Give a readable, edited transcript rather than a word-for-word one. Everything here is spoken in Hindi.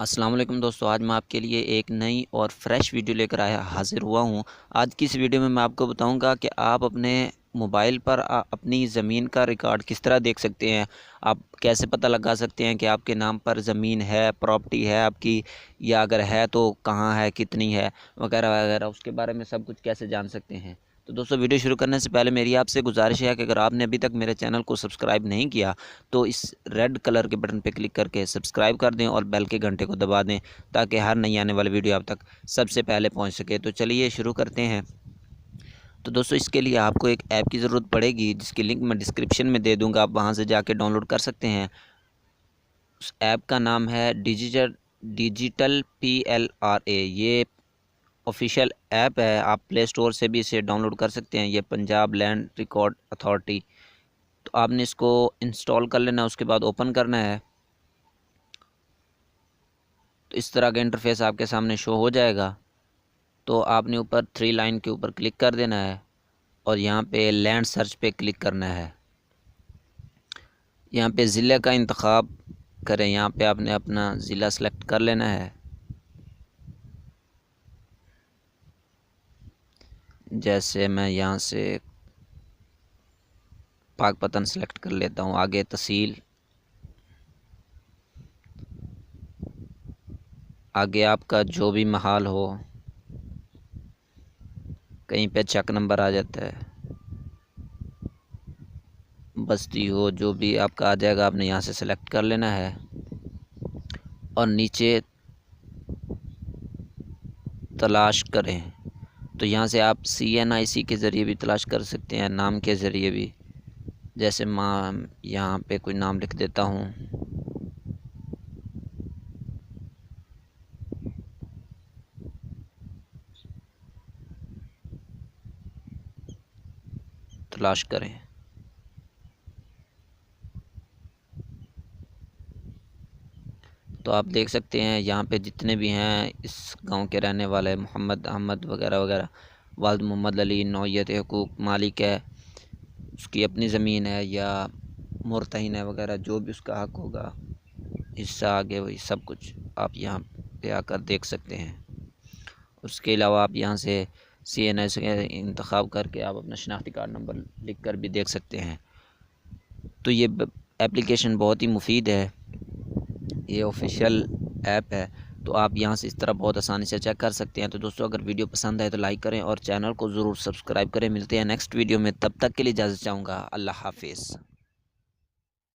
अस्सलाम वालेकुम दोस्तों, आज मैं आपके लिए एक नई और फ्रेश वीडियो लेकर आया हाज़िर हुआ हूँ। आज की इस वीडियो में मैं आपको बताऊँगा कि आप अपने मोबाइल पर अपनी ज़मीन का रिकॉर्ड किस तरह देख सकते हैं। आप कैसे पता लगा सकते हैं कि आपके नाम पर ज़मीन है, प्रॉपर्टी है आपकी, या अगर है तो कहाँ है, कितनी है, वगैरह वगैरह। उसके बारे में सब कुछ कैसे जान सकते हैं। तो दोस्तों, वीडियो शुरू करने से पहले मेरी आपसे गुजारिश है कि अगर आपने अभी तक मेरे चैनल को सब्सक्राइब नहीं किया तो इस रेड कलर के बटन पर क्लिक करके सब्सक्राइब कर दें और बेल के घंटे को दबा दें, ताकि हर नई आने वाली वीडियो आप तक सबसे पहले पहुंच सके। तो चलिए शुरू करते हैं। तो दोस्तों, इसके लिए आपको एक ऐप की ज़रूरत पड़ेगी, जिसकी लिंक मैं डिस्क्रिप्शन में दे दूंगा। आप वहां से जाके डाउनलोड कर सकते हैं। उस ऐप का नाम है डिजिटल PLRA। ये ऑफिशियल ऐप है, आप प्ले स्टोर से भी इसे डाउनलोड कर सकते हैं। ये पंजाब लैंड रिकॉर्ड अथॉरिटी। तो आपने इसको इंस्टॉल कर लेना, उसके बाद ओपन करना है। तो इस तरह का इंटरफेस आपके सामने शो हो जाएगा। तो आपने ऊपर 3 लाइन के ऊपर क्लिक कर देना है और यहाँ पे लैंड सर्च पे क्लिक करना है। यहाँ पे ज़िले का इंतखाब करें। यहाँ पे आपने अपना ज़िला सेलेक्ट कर लेना है। जैसे मैं यहाँ से पाकपतन सेलेक्ट कर लेता हूँ। आगे तहसील, आगे आपका जो भी महाल हो, कहीं पे चक नंबर आ जाता है, बस्ती हो, जो भी आपका आ जाएगा आपने यहाँ से सेलेक्ट कर लेना है। और नीचे तलाश करें, तो यहाँ से आप CNIC के ज़रिए भी तलाश कर सकते हैं, नाम के ज़रिए भी। जैसे मैं यहाँ पे कोई नाम लिख देता हूँ। तलाश करें, तो आप देख सकते हैं यहाँ पे जितने भी हैं इस गांव के रहने वाले, मोहम्मद अहमद वगैरह वगैरह, वालिद मोहम्मद अली, नौयत हकूक मालिक है, उसकी अपनी ज़मीन है या मुर्तहिन है वगैरह, जो भी उसका हक होगा, हिस्सा आगे वही सब कुछ आप यहाँ पे आकर देख सकते हैं। उसके अलावा आप यहाँ से CNIC का इंतखाब करके आप अपना शनाख्ती कार्ड नंबर लिख कर भी देख सकते हैं। तो ये एप्लीकेशन बहुत ही मुफीद है, ये ऑफिशियल ऐप है। तो आप यहाँ से इस तरह बहुत आसानी से चेक कर सकते हैं। तो दोस्तों, अगर वीडियो पसंद आए तो लाइक करें और चैनल को ज़रूर सब्सक्राइब करें। मिलते हैं नेक्स्ट वीडियो में, तब तक के लिए इजाज़त चाहूँगा। अल्लाह हाफिज़।